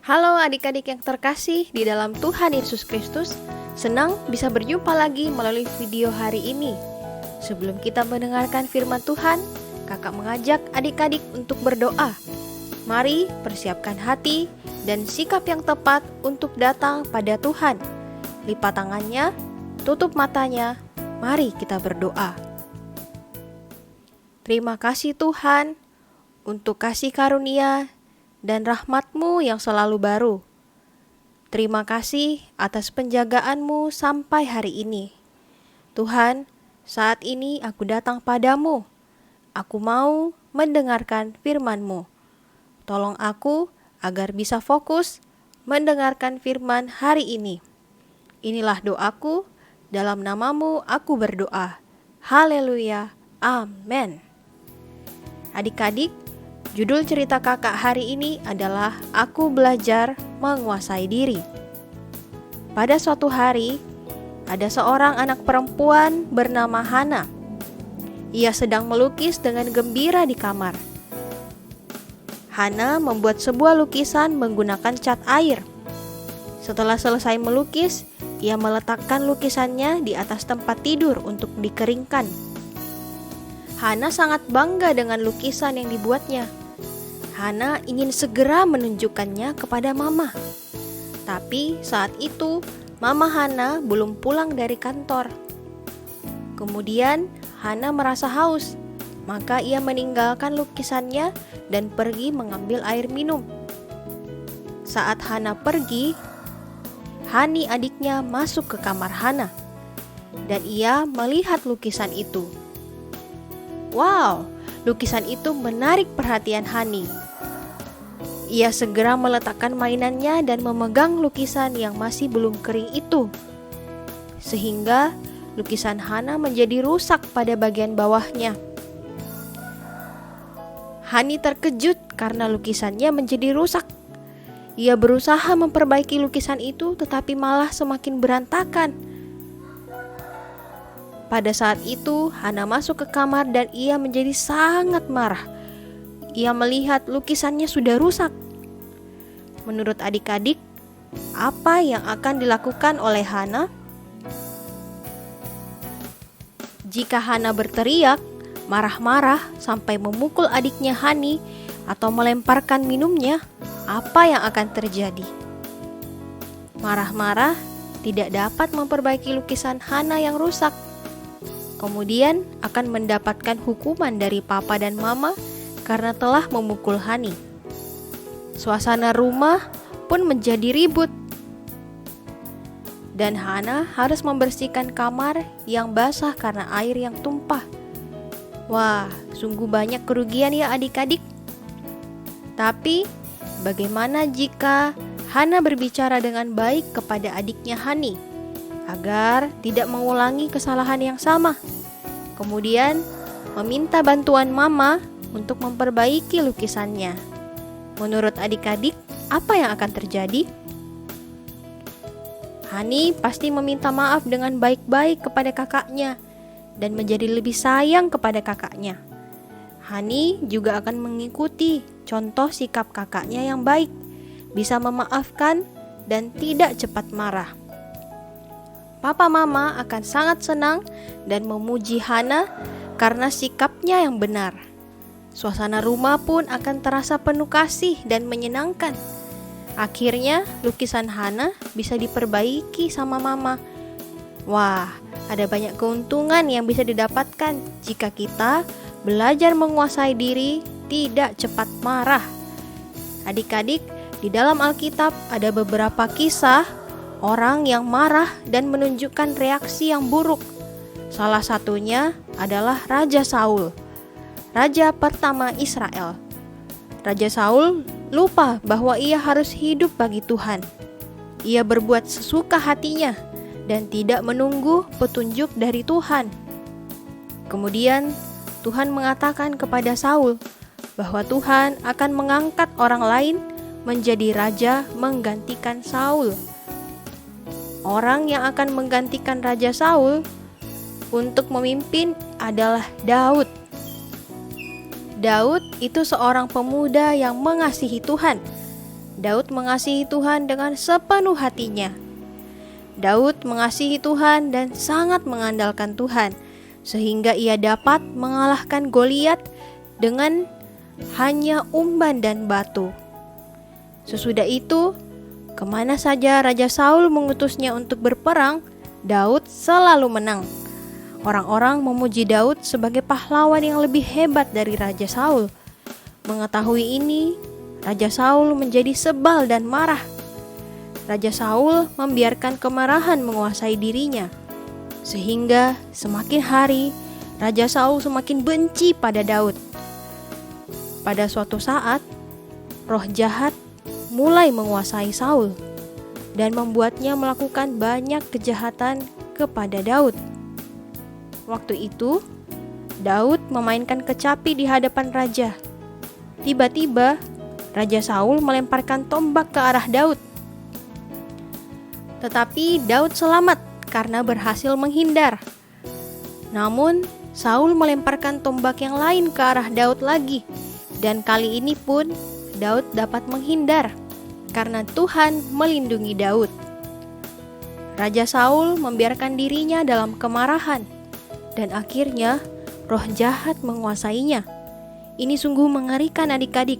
Halo adik-adik yang terkasih di dalam Tuhan Yesus Kristus. Senang bisa berjumpa lagi melalui video hari ini. Sebelum kita mendengarkan firman Tuhan, kakak mengajak adik-adik untuk berdoa. Mari persiapkan hati dan sikap yang tepat untuk datang pada Tuhan. Lipat tangannya, tutup matanya, mari kita berdoa. Terima kasih Tuhan untuk kasih karunia dan rahmat-Mu yang selalu baru. Terima kasih atas penjagaan-Mu sampai hari ini. Tuhan, saat ini aku datang padamu. Aku mau mendengarkan firman-Mu. Tolong aku agar bisa fokus mendengarkan firman hari ini. Inilah doaku, dalam nama-Mu aku berdoa. Haleluya, amin. Adik-adik, judul cerita kakak hari ini adalah Aku Belajar Menguasai Diri. Pada suatu hari, ada seorang anak perempuan bernama Hana. Ia sedang melukis dengan gembira di kamar. Hana membuat sebuah lukisan menggunakan cat air. Setelah selesai melukis, ia meletakkan lukisannya di atas tempat tidur untuk dikeringkan. Hana sangat bangga dengan lukisan yang dibuatnya. Hana ingin segera menunjukkannya kepada Mama. Tapi saat itu, Mama Hana belum pulang dari kantor. Kemudian, Hana merasa haus. Maka ia meninggalkan lukisannya dan pergi mengambil air minum. Saat Hana pergi, Hani adiknya masuk ke kamar Hana. Dan ia melihat lukisan itu. Wow, lukisan itu menarik perhatian Hani. Ia segera meletakkan mainannya dan memegang lukisan yang masih belum kering itu. Sehingga lukisan Hana menjadi rusak pada bagian bawahnya. Hani terkejut karena lukisannya menjadi rusak. Ia berusaha memperbaiki lukisan itu tetapi malah semakin berantakan. Pada saat itu, Hana masuk ke kamar dan ia menjadi sangat marah. Ia melihat lukisannya sudah rusak. Menurut adik-adik, apa yang akan dilakukan oleh Hana? Jika Hana berteriak, marah-marah sampai memukul adiknya Hani atau melemparkan minumnya, apa yang akan terjadi? Marah-marah tidak dapat memperbaiki lukisan Hana yang rusak. Kemudian akan mendapatkan hukuman dari papa dan mama karena telah memukul Hani. Suasana rumah pun menjadi ribut. Dan Hana harus membersihkan kamar yang basah karena air yang tumpah. Wah, sungguh banyak kerugian ya adik-adik. Tapi, bagaimana jika Hana berbicara dengan baik kepada adiknya Hani agar tidak mengulangi kesalahan yang sama? Kemudian, meminta bantuan mama untuk memperbaiki lukisannya. Menurut adik-adik, apa yang akan terjadi? Hani pasti meminta maaf dengan baik-baik kepada kakaknya dan menjadi lebih sayang kepada kakaknya. Hani juga akan mengikuti contoh sikap kakaknya yang baik, bisa memaafkan dan tidak cepat marah. Papa mama akan sangat senang dan memuji Hana karena sikapnya yang benar. Suasana rumah pun akan terasa penuh kasih dan menyenangkan. Akhirnya lukisan Hana bisa diperbaiki sama mama. Wah, ada banyak keuntungan yang bisa didapatkan jika kita belajar menguasai diri, tidak cepat marah. Adik-adik, di dalam Alkitab ada beberapa kisah orang yang marah dan menunjukkan reaksi yang buruk. Salah satunya adalah Raja Saul, raja pertama Israel. Raja Saul lupa bahwa ia harus hidup bagi Tuhan. Ia berbuat sesuka hatinya dan tidak menunggu petunjuk dari Tuhan. Kemudian Tuhan mengatakan kepada Saul bahwa Tuhan akan mengangkat orang lain menjadi raja menggantikan Saul. Orang yang akan menggantikan Raja Saul untuk memimpin adalah Daud. Daud itu seorang pemuda yang mengasihi Tuhan Daud mengasihi Tuhan dengan sepenuh hatinya. Daud mengasihi Tuhan dan sangat mengandalkan Tuhan, sehingga ia dapat mengalahkan Goliat dengan hanya umban dan batu. Sesudah itu, kemana saja Raja Saul mengutusnya untuk berperang, Daud selalu menang. Orang-orang memuji Daud sebagai pahlawan yang lebih hebat dari Raja Saul. Mengetahui ini, Raja Saul menjadi sebal dan marah. Raja Saul membiarkan kemarahan menguasai dirinya, sehingga semakin hari Raja Saul semakin benci pada Daud. Pada suatu saat, roh jahat mulai menguasai Saul dan membuatnya melakukan banyak kejahatan kepada Daud. Waktu itu, Daud memainkan kecapi di hadapan raja. Tiba-tiba, Raja Saul melemparkan tombak ke arah Daud. Tetapi Daud selamat karena berhasil menghindar. Namun, Saul melemparkan tombak yang lain ke arah Daud lagi. Dan kali ini pun, Daud dapat menghindar karena Tuhan melindungi Daud. Raja Saul membiarkan dirinya dalam kemarahan, dan akhirnya roh jahat menguasainya. Ini sungguh mengerikan adik-adik.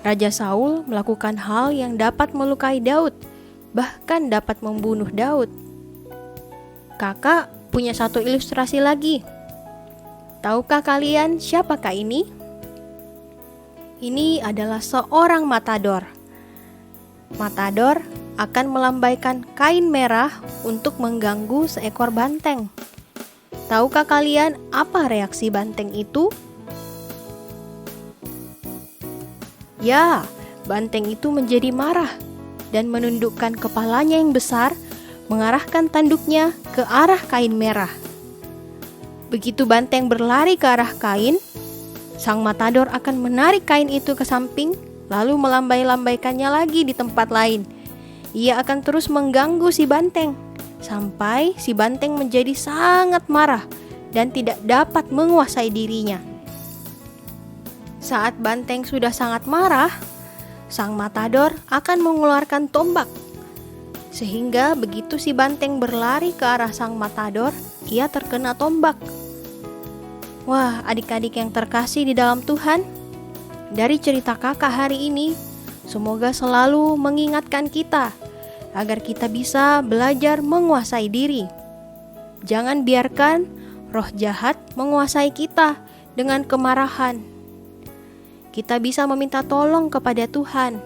Raja Saul melakukan hal yang dapat melukai Daud, bahkan dapat membunuh Daud. Kakak punya satu ilustrasi lagi. Tahukah kalian siapakah ini? Ini adalah seorang matador. Matador akan melambaikan kain merah untuk mengganggu seekor banteng. Tahukah kalian apa reaksi banteng itu? Ya, banteng itu menjadi marah dan menundukkan kepalanya yang besar, mengarahkan tanduknya ke arah kain merah. Begitu banteng berlari ke arah kain, sang matador akan menarik kain itu ke samping, lalu melambai-lambaikannya lagi di tempat lain. Ia akan terus mengganggu si banteng, sampai si banteng menjadi sangat marah dan tidak dapat menguasai dirinya. Saat banteng sudah sangat marah, sang matador akan mengeluarkan tombak. Sehingga begitu si banteng berlari ke arah sang matador, ia terkena tombak. Wah, adik-adik yang terkasih di dalam Tuhan, dari cerita kakak hari ini, semoga selalu mengingatkan kita agar kita bisa belajar menguasai diri. Jangan biarkan roh jahat menguasai kita dengan kemarahan. Kita bisa meminta tolong kepada Tuhan.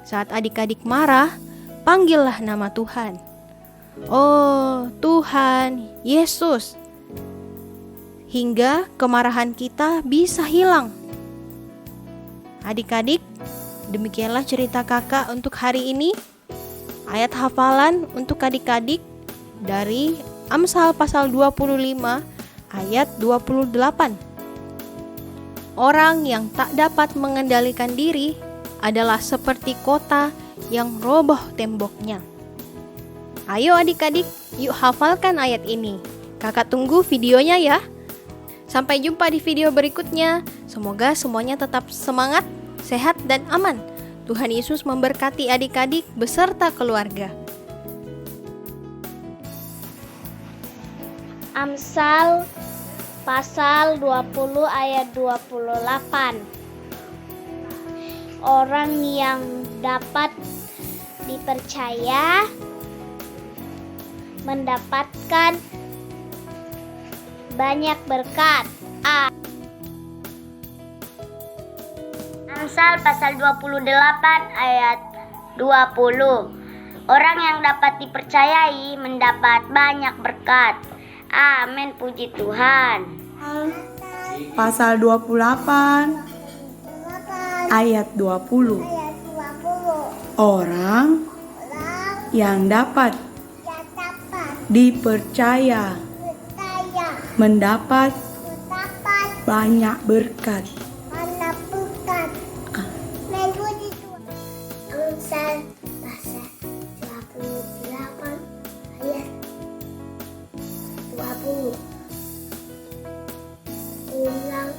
Saat adik-adik marah, panggillah nama Tuhan. Oh, Tuhan Yesus. Hingga kemarahan kita bisa hilang. Adik-adik, demikianlah cerita kakak untuk hari ini. Ayat hafalan untuk adik-adik dari Amsal pasal 25 ayat 28. Orang yang tak dapat mengendalikan diri adalah seperti kota yang roboh temboknya. Ayo adik-adik, yuk hafalkan ayat ini. Kakak tunggu videonya ya. Sampai jumpa di video berikutnya. Semoga semuanya tetap semangat, sehat, dan aman. Tuhan Yesus memberkati adik-adik beserta keluarga. Amsal pasal 20 ayat 28. Orang yang dapat dipercaya mendapatkan banyak berkat. Amsal pasal 28 ayat 20. Orang yang dapat dipercayai mendapat banyak berkat. Amin, puji Tuhan. Pasal 28 ayat 20. Orang yang dapat dipercaya mendapat banyak berkat. Amsal pasal 28 ayat 20. Ulang.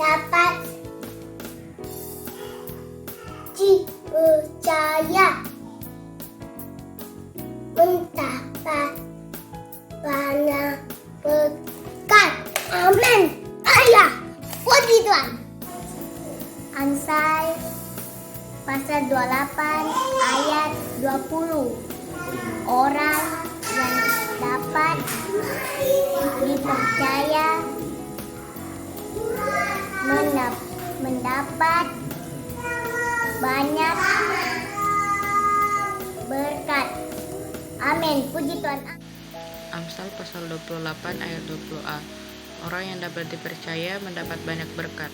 dapat dipercaya mendapat banyak berkat. Amin. Ayah, puji Tuhan. Amsal pasal 28 ayat 20. Orang yang dapat dipercaya mendapat banyak berkat. Amin. Puji Tuhan. Amsal pasal 28 ayat 20a. Orang yang dapat dipercaya mendapat banyak berkat.